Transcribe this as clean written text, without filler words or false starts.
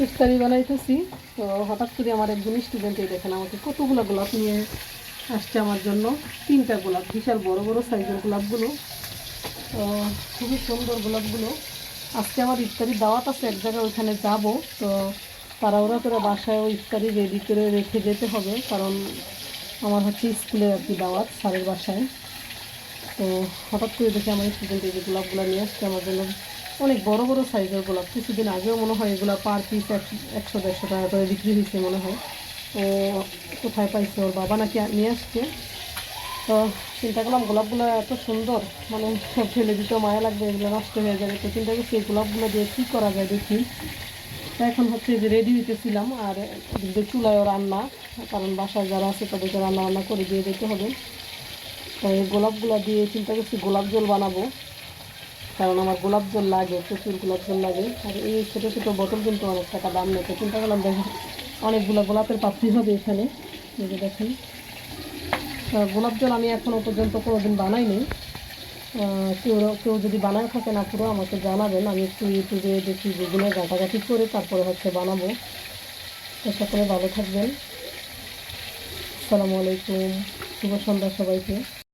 ইফতারি বানাইতেছি। তো হঠাৎ করে আমার একজন স্টুডেন্ট এই দেখেন আমাকে কতগুলো গোলাপ নিয়ে আসছে আমার জন্য। 3টা গোলাপ, বিশাল বড় বড় সাইজের গোলাপগুলো। তো খুবই সুন্দর গোলাপগুলো। আজকে আমার ইফতারি দাওয়াত আছে এক জায়গায়, ওইখানে যাব। তো তাড়াহুড়া করে বাসায় ওই ইফতারি রেডি করে রেখে যেতে হবে, কারণ আমার হচ্ছে স্কুলে আর কি দাওয়াত স্যারের বাসায়। তো হঠাৎ করে দেখে আমার স্টুডেন্ট এই যে গোলাপগুলো নিয়ে আসছে আমার জন্য। অনেক বড় বড় সাইজের গোলাপ। কিছুদিন আগেও মনে হয় এগুলো পার পিস 100-150 টাকা করে বিক্রি হয়েছে মনে হয়। তো কোথায় পাইছে, ওর বাবা নাকি নিয়ে আসছে। তো চিন্তা করলাম গোলাপগুলো এত সুন্দর, মানে ফেলে দিতেও মায়া লাগবে, এগুলো নষ্ট হয়ে যাবে। তো চিন্তা করছি এই গোলাপগুলো দিয়ে কী করা যায় দেখি। তো এখন হচ্ছে যে রেডি হইতেছিলাম, আর এদিকে চুলায়ও রান্না, কারণ বাসায় যারা আছে তাদেরকে রান্না বান্না করে দিয়ে যেতে হবে। তো এই গোলাপগুলো দিয়ে চিন্তা করছি গোলাপ জল বানাবো, কারণ আমার গোলাপ জল লাগে, প্রচুর গোলাপ জল লাগে। আর এই ছোটো ছোটো বোতল কিন্তু অনেক টাকা দাম নেই। তো চিন্তা করলাম দেখেন অনেকগুলো গোলাপের পাপড়ি হবে এখানে, এই যে দেখেন। গোলাপ জল আমি এখনও পর্যন্ত কোনোদিন বানাইনি। কেউ কেউ যদি বানায় থাকেন আপুরা আমাকে জানাবেন, আমি একটু ইউটিউবে দেখি, গুগলে ঘাটাঘাটি করে তারপরে হচ্ছে বানাবো। তো সকলে ভালো থাকবেন। আসসালামু আলাইকুম, শুভ সন্ধ্যা সবাইকে।